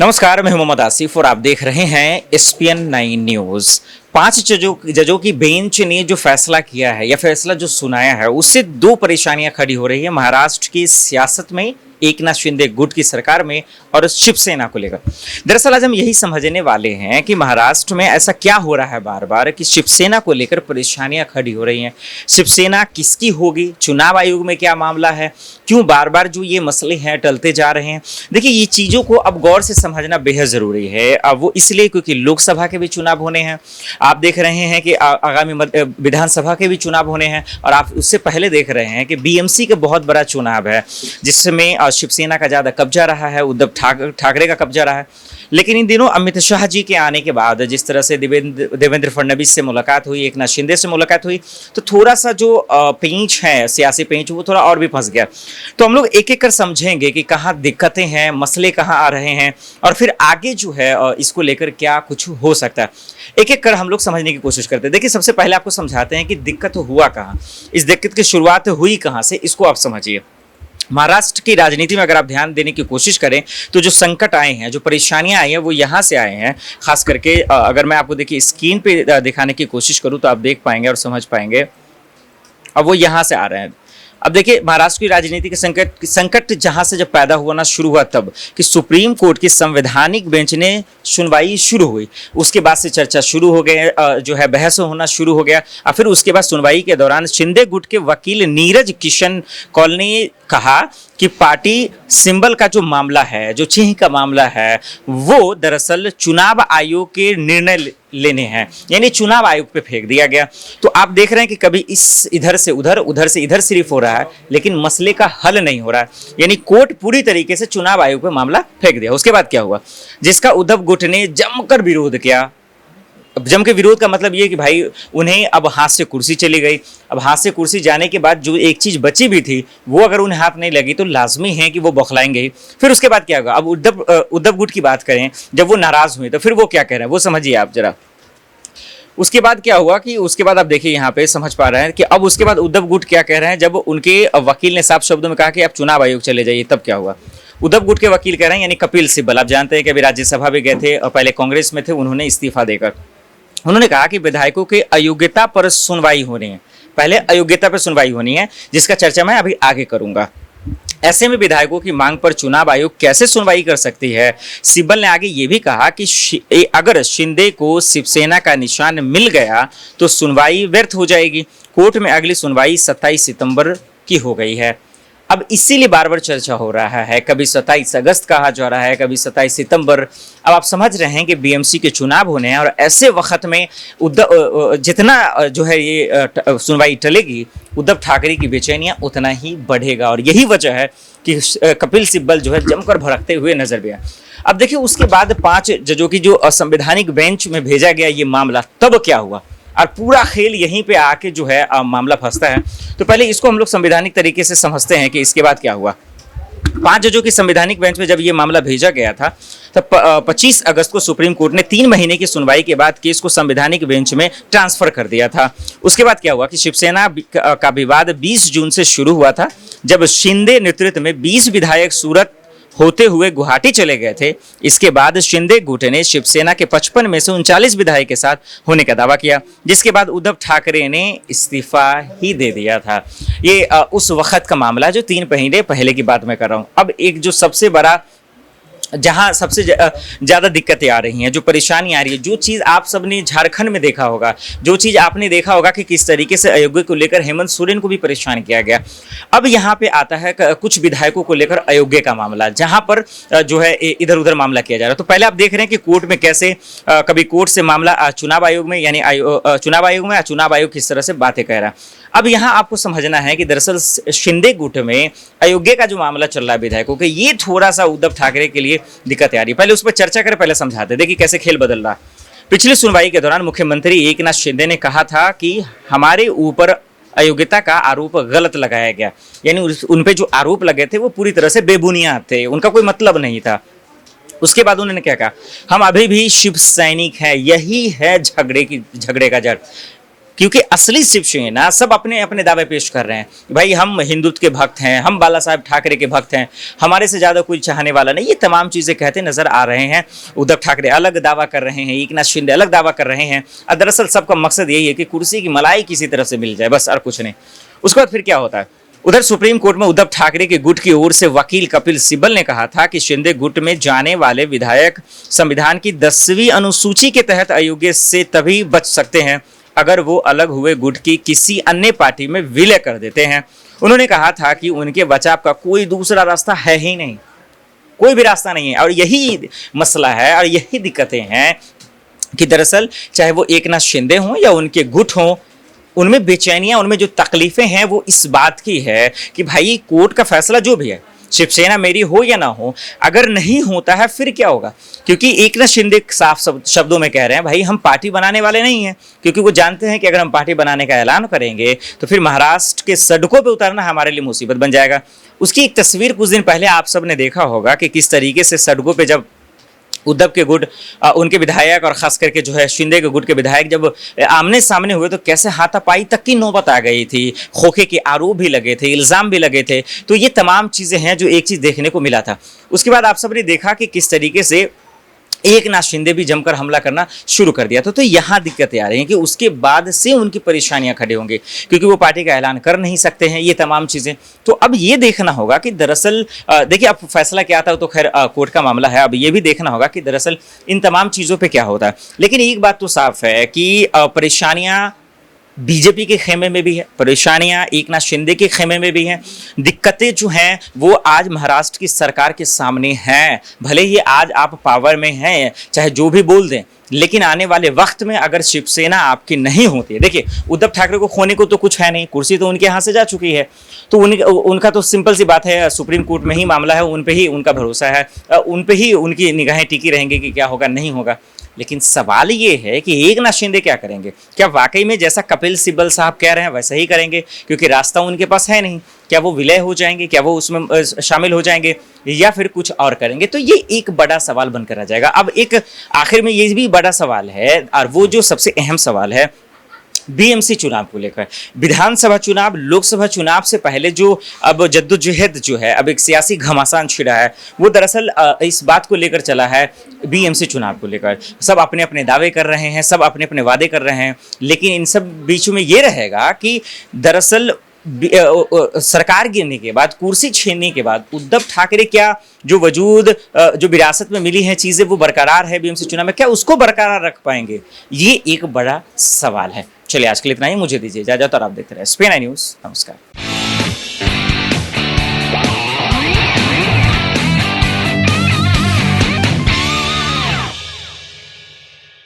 नमस्कार, मैं हूं मोहम्मद आसिफ और आप देख रहे हैं एसपीएन 9 न्यूज। 5 जजों की बेंच ने जो फैसला किया है या फैसला जो सुनाया है उससे दो परेशानियां खड़ी हो रही है महाराष्ट्र की सियासत में, एकनाथ शिंदे गुट की सरकार में और शिवसेना को लेकर। दरअसल आज हम यही समझने वाले हैं कि महाराष्ट्र में ऐसा क्या हो रहा है बार बार कि शिवसेना को लेकर परेशानियां खड़ी हो रही हैं। शिवसेना किसकी होगी, चुनाव आयोग में क्या मामला है, क्यों बार बार जो ये मसले हैं टलते जा रहे हैं। देखिए, ये चीज़ों को अब गौर से समझना बेहद ज़रूरी है। अब वो इसलिए क्योंकि लोकसभा के भी चुनाव होने हैं, आप देख रहे हैं कि आगामी विधानसभा के भी चुनाव होने हैं और आप उससे पहले देख रहे हैं कि बीएमसी का बहुत बड़ा चुनाव है जिसमें शिवसेना का ज़्यादा कब्जा रहा है, उद्धव ठाकरे का कब्जा रहा है। लेकिन इन दिनों अमित शाह जी के आने के बाद जिस तरह से देवेंद्र फडणवीस से मुलाकात हुई, एकनाथ शिंदे से मुलाकात हुई, तो थोड़ा सा जो पेंच है, सियासी पेंच, वो थोड़ा और भी फंस गया। तो हम लोग एक एक कर समझेंगे कि कहाँ दिक्कतें हैं, मसले कहाँ आ रहे हैं और फिर आगे जो है इसको लेकर क्या कुछ हो सकता है। एक एक कर हम लोग समझने की कोशिश करते हैं। देखिए, सबसे पहले आपको समझाते हैं कि दिक्कत हुआ कहाँ, इस दिक्कत की शुरुआत हुई कहाँ से, इसको आप समझिए। महाराष्ट्र की राजनीति में अगर आप ध्यान देने की कोशिश करें तो जो संकट आए हैं, जो परेशानियां आई हैं, वो यहाँ से आए हैं। खास करके अगर मैं आपको देखिए स्क्रीन पे दिखाने की कोशिश करूँ तो आप देख पाएंगे और समझ पाएंगे। अब वो यहाँ से आ रहे हैं। अब देखिए, महाराष्ट्र की राजनीति के संकट जहां से जब पैदा हुआ ना, शुरू हुआ तब कि सुप्रीम कोर्ट की संवैधानिक बेंच ने सुनवाई शुरू हुई। उसके बाद से चर्चा शुरू हो गए, जो है बहस होना शुरू हो गया। और फिर उसके बाद सुनवाई के दौरान शिंदे गुट के वकील नीरज किशन कौल ने कहा कि पार्टी सिंबल का जो मामला है, जो चिन्ह का मामला है, वो दरअसल चुनाव आयोग के निर्णय लेने हैं, यानी चुनाव आयोग पे फेंक दिया गया। तो आप देख रहे हैं कि कभी इस इधर से उधर, उधर से इधर सिर्फ हो रहा है, लेकिन मसले का हल नहीं हो रहा है। यानी कोर्ट पूरी तरीके से चुनाव आयोग पे मामला फेंक दिया। उसके बाद क्या हुआ, जिसका उद्धव गुट ने जमकर विरोध किया। अब जम के विरोध का मतलब ये कि भाई उन्हें अब हाथ से कुर्सी चली गई। अब हाथ से कुर्सी जाने के बाद जो एक चीज़ बची भी थी वो अगर उन्हें हाथ नहीं लगी तो लाजमी है कि वो बौखलाएंगे ही। फिर उसके बाद क्या होगा, अब उद्धव गुट की बात करें, जब वो नाराज हुए तो फिर वो क्या कह रहे हैं वो समझिए आप जरा। उसके बाद क्या हुआ कि उसके बाद आप देखिए यहाँ पे समझ पा रहे हैं कि अब उसके बाद उद्धव गुट क्या कह रहे हैं। जब उनके वकील ने साफ शब्दों में कहा कि आप चुनाव आयोग चले जाइए, तब क्या हुआ, उद्धव गुट के वकील कह रहे हैं, यानी कपिल सिब्बल, आप जानते हैं कि अभी राज्यसभा भी गए थे और पहले कांग्रेस में थे, उन्होंने इस्तीफा देकर उन्होंने कहा कि विधायकों की अयोग्यता पर सुनवाई होनी है। पहले अयोग्यता पर सुनवाई होनी है, जिसका चर्चा मैं अभी आगे करूंगा। ऐसे में विधायकों की मांग पर चुनाव आयोग कैसे सुनवाई कर सकती है। सिब्बल ने आगे ये भी कहा कि अगर शिंदे को शिवसेना का निशान मिल गया तो सुनवाई व्यर्थ हो जाएगी। कोर्ट में अगली सुनवाई 27 सितंबर की हो गई है। अब इसीलिए बार बार चर्चा हो रहा है, कभी 27 अगस्त कहा जा रहा है, कभी 27 सितंबर। अब आप समझ रहे हैं कि बीएमसी के चुनाव होने हैं और ऐसे वक्त में जितना जो है ये सुनवाई टलेगी, उद्धव ठाकरे की बेचैनियां उतना ही बढ़ेगा। और यही वजह है कि कपिल सिब्बल जो है जमकर भड़कते हुए नजर भी आए। अब देखिए, उसके बाद 5 जजों की जो संवैधानिक बेंच में भेजा गया ये मामला, तब क्या हुआ और पूरा खेल यहीं पे आके जो है मामला फंसता है। तो पहले इसको हम लोग संवैधानिक तरीके से समझते हैं कि इसके बाद क्या हुआ। 5 जजों की संवैधानिक बेंच में जब ये मामला भेजा गया था तब 25 अगस्त को सुप्रीम कोर्ट ने 3 महीने की सुनवाई के बाद केस को संवैधानिक बेंच में ट्रांसफर कर दिया था। उसके बाद क्या हुआ कि शिवसेना का विवाद 20 जून से शुरू हुआ था, जब शिंदे नेतृत्व में 20 विधायक सूरत होते हुए गुवाहाटी चले गए थे। इसके बाद शिंदे गुट ने शिवसेना के 55 में से 39 विधायक के साथ होने का दावा किया, जिसके बाद उद्धव ठाकरे ने इस्तीफा ही दे दिया था। ये उस वक्त का मामला जो 3 महीने पहले की बात मैं कर रहा हूँ। अब एक जो सबसे बड़ा, जहां सबसे ज़्यादा दिक्कतें आ रही हैं, जो परेशानी आ रही है, जो चीज़ आप सबने झारखंड में देखा होगा, जो चीज़ आपने देखा होगा कि किस तरीके से अयोग्य को लेकर हेमंत सोरेन को भी परेशान किया गया। अब यहाँ पे आता है कुछ विधायकों को लेकर अयोग्य का मामला, जहाँ पर जो है इधर उधर मामला किया जा रहा है। तो पहले आप देख रहे हैं कि कोर्ट में कैसे कभी कोर्ट से मामला चुनाव आयोग में, यानी चुनाव आयोग में, चुनाव आयोग किस तरह से बातें कह रहा है। अब यहाँ आपको समझना है कि दरअसल शिंदे गुट में अयोग्य का जो मामला चल रहा है विधायकों के, ये थोड़ा सा उद्धव ठाकरे के लिए दिक्कत आ रही है। पहले उस पर चर्चा करें, पहले समझाते हैं। देखिए कैसे खेल बदल रहा है। पिछली सुनवाई के दौरान मुख्यमंत्री एकनाथ शिंदे ने कहा था कि हमारे ऊपर अयोग्यता का आरोप गलत लगाया गया, यानी उन पे जो आरोप लगे थे वो पूरी तरह से बेबुनियाद थे, उनका कोई मतलब नहीं था। उसके बाद उन्होंने क्या कहा, हम अभी भी शिव सैनिक हैं, यही है झगड़े का जड़। क्योंकि असली शिवसेना सब अपने अपने दावे पेश कर रहे हैं, भाई हम हिंदुत्व के भक्त हैं, हम बाला साहब ठाकरे के भक्त हैं, हमारे से ज़्यादा कोई चाहने वाला नहीं, ये तमाम चीज़ें कहते नजर आ रहे हैं। उद्धव ठाकरे अलग दावा कर रहे हैं, एकनाथ शिंदे अलग दावा कर रहे हैं। और दरअसल सबका मकसद यही है कि कुर्सी की मलाई किसी तरह से मिल जाए, बस और कुछ नहीं। उसके बाद फिर क्या होता है, उधर सुप्रीम कोर्ट में उद्धव ठाकरे के गुट की ओर से वकील कपिल सिब्बल ने कहा था कि शिंदे गुट में जाने वाले विधायक संविधान की 10वीं अनुसूची के तहत अयोग्य से तभी बच सकते हैं अगर वो अलग हुए गुट की किसी अन्य पार्टी में विलय कर देते हैं। उन्होंने कहा था कि उनके बचाव का कोई दूसरा रास्ता है ही नहीं, कोई भी रास्ता नहीं है। और यही मसला है और यही दिक्कतें हैं कि दरअसल चाहे वो एकनाथ शिंदे हों या उनके गुट हों, उनमें बेचैनियां, उनमें जो तकलीफें हैं वो इस बात की है कि भाई कोर्ट का फैसला जो भी है, शिवसेना मेरी हो या ना हो, अगर नहीं होता है फिर क्या होगा। क्योंकि एकनाथ शिंदे साफ शब्दों में कह रहे हैं भाई हम पार्टी बनाने वाले नहीं हैं, क्योंकि वो जानते हैं कि अगर हम पार्टी बनाने का ऐलान करेंगे तो फिर महाराष्ट्र के सड़कों पे उतरना हमारे लिए मुसीबत बन जाएगा। उसकी एक तस्वीर कुछ दिन पहले आप सब ने देखा होगा कि किस तरीके से सड़कों पे जब उद्धव के गुट, उनके विधायक और खास करके जो है शिंदे के गुट के विधायक जब आमने सामने हुए तो कैसे हाथापाई तक की नौबत आ गई थी, खोखे के आरोप भी लगे थे, इल्ज़ाम भी लगे थे। तो ये तमाम चीज़ें हैं जो एक चीज़ देखने को मिला था। उसके बाद आप सबने देखा कि किस तरीके से एकनाथ शिंदे भी जमकर हमला करना शुरू कर दिया था। तो यहाँ दिक्कतें आ रही हैं कि उसके बाद से उनकी परेशानियां खड़ी होंगी, क्योंकि वो पार्टी का ऐलान कर नहीं सकते हैं, ये तमाम चीज़ें। तो अब ये देखना होगा कि दरअसल देखिए अब फैसला क्या आता है तो खैर कोर्ट का मामला है, अब ये भी देखना होगा कि दरअसल इन तमाम चीज़ों पर क्या होता है। लेकिन एक बात तो साफ है कि परेशानियाँ बीजेपी के खेमे में भी है, परेशानियां एकनाथ शिंदे के खेमे में भी हैं, दिक्कतें जो हैं वो आज महाराष्ट्र की सरकार के सामने हैं। भले ही आज आप पावर में हैं, चाहे जो भी बोल दें, लेकिन आने वाले वक्त में अगर शिवसेना आपकी नहीं होती है, देखिए उद्धव ठाकरे को खोने को तो कुछ है नहीं, कुर्सी तो उनके यहाँ से जा चुकी है, तो उनका तो सिंपल सी बात है, सुप्रीम कोर्ट में ही मामला है, उन पे ही उनका भरोसा है, उन पे ही उनकी निगाहें टिकी रहेंगी कि क्या होगा नहीं होगा। लेकिन सवाल ये है कि एकनाथ शिंदे क्या करेंगे, क्या वाकई में जैसा कपिल सिब्बल साहब कह रहे हैं वैसा ही करेंगे, क्योंकि रास्ता उनके पास है नहीं। क्या वो विलय हो जाएंगे, क्या वो उसमें शामिल हो जाएंगे, या फिर कुछ और करेंगे। तो ये एक बड़ा सवाल बनकर आ जाएगा। अब एक आखिर में ये भी बड़ा सवाल है, और वो जो सबसे अहम सवाल है बीएमसी चुनाव को लेकर, विधानसभा चुनाव, लोकसभा चुनाव से पहले जो अब जद्दोजहद जो है, अब एक सियासी घमासान छिड़ा है, वो दरअसल इस बात को लेकर चला है, बीएमसी चुनाव को लेकर। सब अपने अपने दावे कर रहे हैं, सब अपने अपने वादे कर रहे हैं, लेकिन इन सब बीच में ये रहेगा कि दरअसल सरकार गिरने के बाद, कुर्सी छीनने के बाद उद्धव ठाकरे क्या जो वजूद, जो विरासत में मिली हैं चीज़ें वो बरकरार है बीएमसी चुनाव में, क्या उसको बरकरार रख पाएंगे, ये एक बड़ा सवाल है। चलिए आज के लिए इतना ही, मुझे दीजिए इजाजत और आप देखते रहे एसपी9 न्यूज़। नमस्कार।